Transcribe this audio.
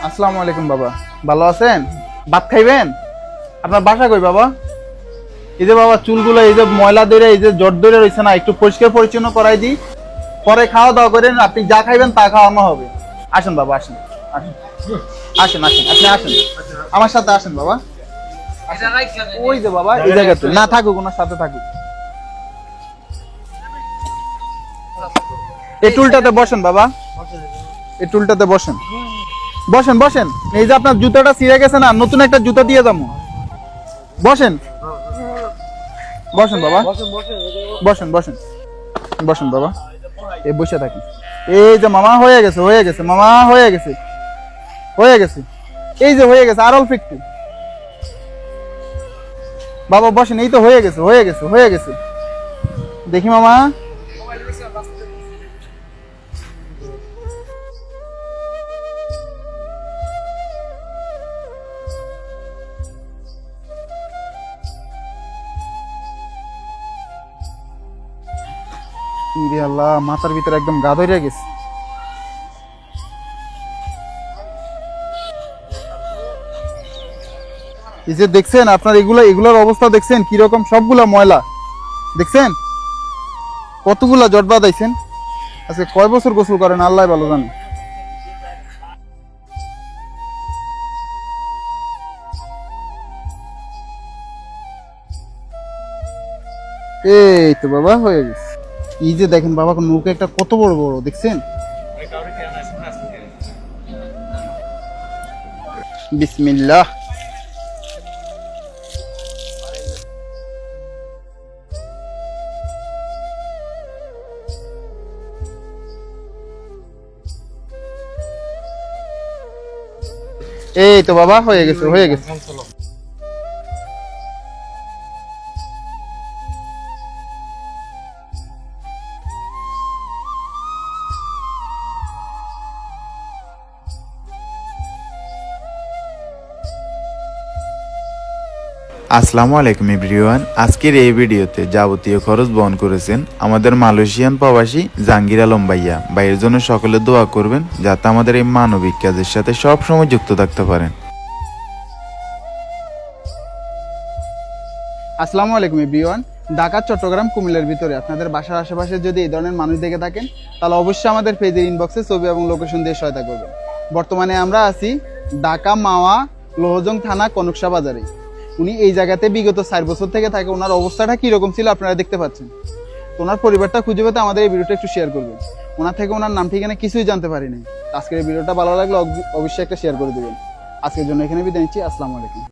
আসসালামু আলাইকুম বাবা, ভালো আছেন? ভাত খাইবেন? আপনার বাসা কই বাবা? এই যে বাবা চুলগুলো এই যে ময়লা ধরে এই যে জট ধরে রয়েছে না, একটু পরিষ্কার পরিচ্ছন্ন করাই দিই, পরে খাওয়া দাওয়া করেন। আপনি যা খাইবেন তা খাওয়ানো হবে। আসেন বাবা, আসেন আসেন আসেন আসেন, আপনি আসেন আমার সাথে, আসেন বাবা। ওই যে বাবা এই জায়গাতে না থাকুক, ওনার সাথে থাকুক। এই টুলটাতে বসেন বাবা, এই টুলটাতে বসেন বসেন বসেন। এই যে আপনার জুতাটা ছিঁড়ে গেছে না, নতুন একটা জুতা দিয়ে যাবো। বসেন বসেন বাবা, বসেন বসেন বসেন বাবা, এই বসে থাকি। এই যে মামা হয়ে গেছে, হয়ে গেছে মামা, হয়ে গেছে হয়ে গেছে, এই যে হয়ে গেছে, আর অল্প একটু বাবা। বসেন, এই তো হয়ে গেছে হয়ে গেছে হয়ে গেছে। দেখি মামা, ইরে আল্লাহ, মাথার ভিতরে একদম গা ধরে গেছে। এই যে দেখছেন আপনার এগুলোর অবস্থা দেখছেন কিরকম, সবগুলা ময়লা দেখছেন, কতগুলা জট বাঁধাইছেন। আজকে কয় বছর গোসল করেন আল্লাহ ভালো জানে। এই তো বাবা হয়ে গেছে। এই যে দেখেন বাবা, মুখে একটা কত বড় বড় দেখছেন। বিসমিল্লাহ। এই তো বাবা হয়ে গেছে হয়ে গেছে। আসসালামু আলাইকুম এভরিওয়ান। আজকের এই ভিডিওতে যাবতীয় খরচ বহন করেছেন আমাদের মালয়েশিয়ান প্রবাসী জাহাঙ্গীর আলম ভাইয়া। ভাইয়ের জন্য সকলে দোয়া করবেন যাতে আমাদের এই মানবিক কাজের সাথে সবসময় যুক্ত থাকতে পারেন। আসসালামু আলাইকুম এভরিওয়ান। ঢাকা, চট্টগ্রাম, কুমিল্লার ভিতরে আপনাদের বাসার আশেপাশে যদি এই ধরনের মানুষ দেখে থাকেন, তাহলে অবশ্যই আমাদের পেজের ইনবক্সে ছবি এবং লোকেশন দিয়ে সহায়তা করবেন। বর্তমানে আমরা আছি ঢাকা মাওয়া লোহজং থানা কনকশা বাজারে। উনি এই জায়গাতে বিগত 4 বছর থেকে থাকে। ওনার অবস্থাটা কিরকম ছিল আপনারা দেখতে পাচ্ছেন। ওনার পরিবারটা খুঁজে পেতে আমাদের এই ভিডিওটা একটু শেয়ার করবেন। ওনার থেকে ওনার নাম ঠিকানা কিছুই জানতে পারিনি। আজকের এই ভিডিওটা ভালো লাগলে অবশ্যই একটা শেয়ার করে দেবেন। আজকের জন্য এখানে বিদায় নিচ্ছি। আসসালামু আলাইকুম।